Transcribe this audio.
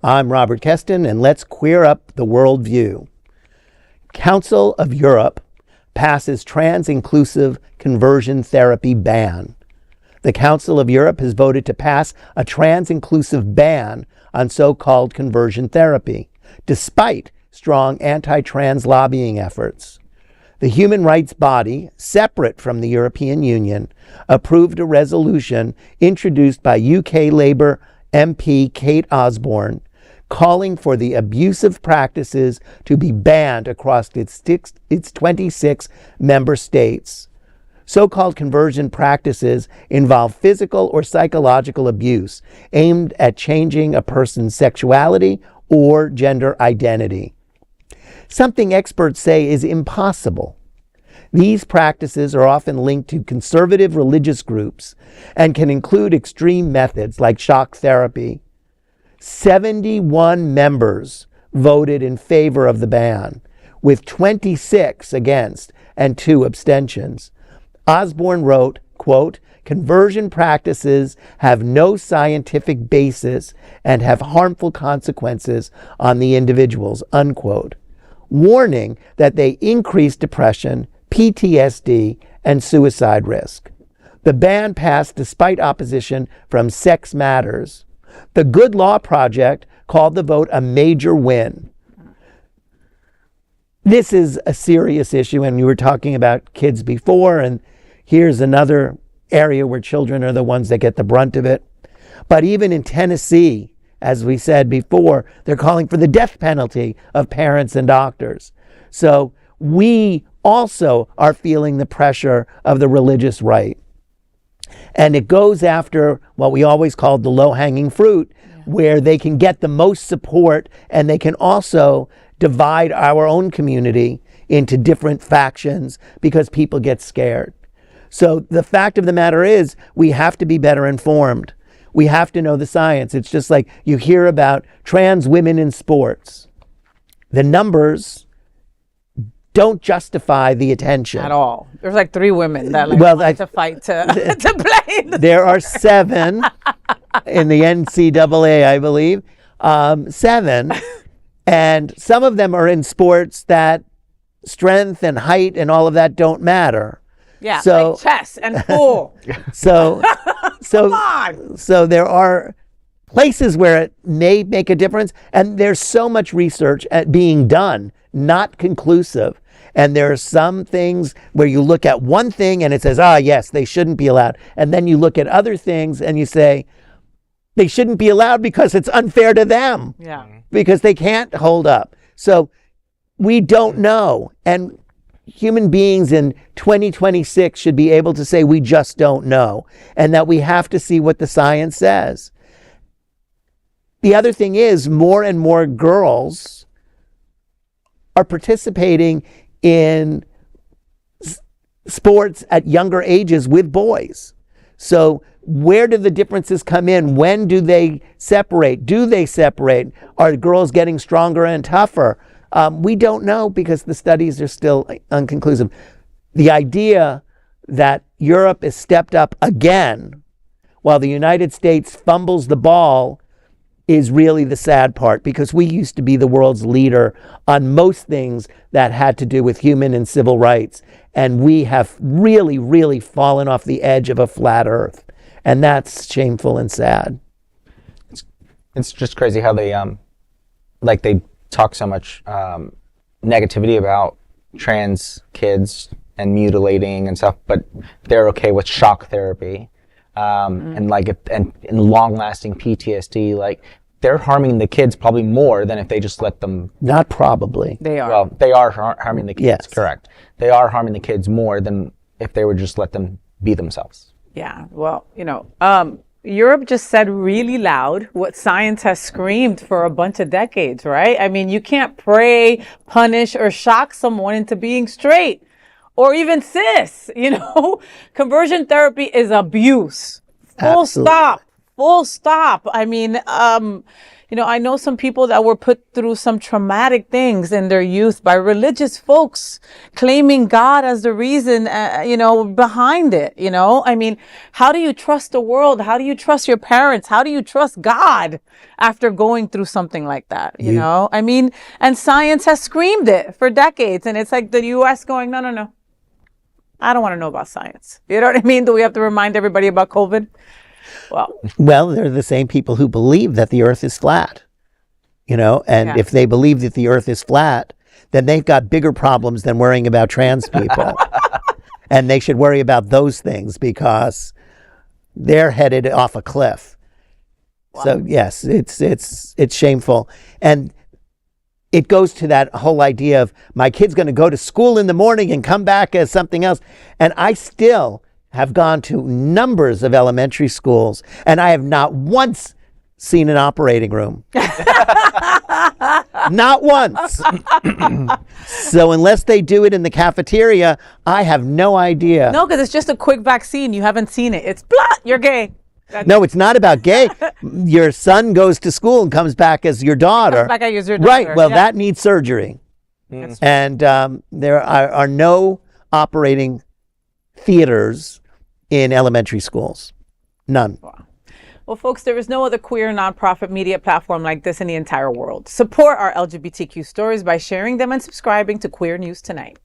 I'm Robert Keston, and let's queer up the worldview. Council of Europe passes trans-inclusive conversion therapy ban. The Council of Europe has voted to pass a trans-inclusive ban on so-called conversion therapy, despite strong anti-trans lobbying efforts. The human rights body, separate from the European Union, approved a resolution introduced by UK Labour MP Kate Osborne, calling for the abusive practices to be banned across its 26 member states. So-called conversion practices involve physical or psychological abuse aimed at changing a person's sexuality or gender identity. Something experts say is impossible. These practices are often linked to conservative religious groups and can include extreme methods like shock therapy. 71 members voted in favor of the ban, with 26 against and 2 abstentions. Osborne wrote, quote, "Conversion practices have no scientific basis and have harmful consequences on the individuals," unquote, warning that they increase depression, PTSD, and suicide risk. The ban passed despite opposition from Sex Matters. The Good Law Project called the vote a major win. This is a serious issue, and you were talking about kids before, and here's another area where children are the ones that get the brunt of it. But even in Tennessee, as we said before, they're calling for the death penalty of parents and doctors. So we also are feeling the pressure of the religious right. And it goes after what we always called the low-hanging fruit, where they can get the most support, and they can also divide our own community into different factions because people get scared. So the fact of the matter is, we have to be better informed. We have to know the science. It's just like you hear about trans women in sports. The numbers don't justify the attention at all. There's like 3 women that like to fight to play. There are 7 in the NCAA, I believe. 7, and some of them are in sports that strength and height and all of that don't matter. Yeah, so, like chess and pool. So there are places where it may make a difference, and there's so much research being done, not conclusive. And there are some things where you look at one thing and it says, yes, they shouldn't be allowed. And then you look at other things and you say, they shouldn't be allowed because it's unfair to them. Yeah. Because they can't hold up. So we don't know. And human beings in 2026 should be able to say, we just don't know. And that we have to see what the science says. The other thing is, more and more girls are participating in sports at younger ages with boys. So where do the differences come in? When do they separate? Do they separate? Are girls getting stronger and tougher? We don't know because the studies are still unconclusive. The idea that Europe is stepped up again while the United States fumbles the ball is really the sad part, because we used to be the world's leader on most things that had to do with human and civil rights. And we have really, really fallen off the edge of a flat earth. And that's shameful and sad. It's just crazy how they they talk so much negativity about trans kids and mutilating and stuff, but they're okay with shock therapy. And long-lasting PTSD, like they're harming the kids probably more than if they just let them. Not probably. They are. Well, they are harming the kids. Yes. Correct. They are harming the kids more than if they would just let them be themselves. Yeah. Well, Europe just said really loud what science has screamed for a bunch of decades, right? I mean, you can't pray, punish, or shock someone into being straight. Or even cis, Conversion therapy is abuse. Full stop. I mean, I know some people that were put through some traumatic things in their youth by religious folks claiming God as the reason, behind it. I mean, how do you trust the world? How do you trust your parents? How do you trust God after going through something like that? I mean, and science has screamed it for decades. And it's like the US going, no, no, no. I don't want to know about science. You know what I mean? Do we have to remind everybody about COVID? Well, they're the same people who believe that the earth is flat, and if they believe that the earth is flat, then they've got bigger problems than worrying about trans people. And they should worry about those things because they're headed off a cliff. Wow. So yes, it's shameful. And it goes to that whole idea of my kid's going to go to school in the morning and come back as something else. And I still have gone to numbers of elementary schools, and I have not once seen an operating room. Not once. So unless they do it in the cafeteria, I have no idea. No, because it's just a quick vaccine. You haven't seen it. It's blah, you're gay. No, it's not about gay. Your son goes to school and comes back as your daughter. Comes back as your daughter. Right. Well, that needs surgery. And there are no operating theaters in elementary schools. None. Wow. Well, folks, there is no other queer nonprofit media platform like this in the entire world. Support our LGBTQ stories by sharing them and subscribing to Queer News Tonight.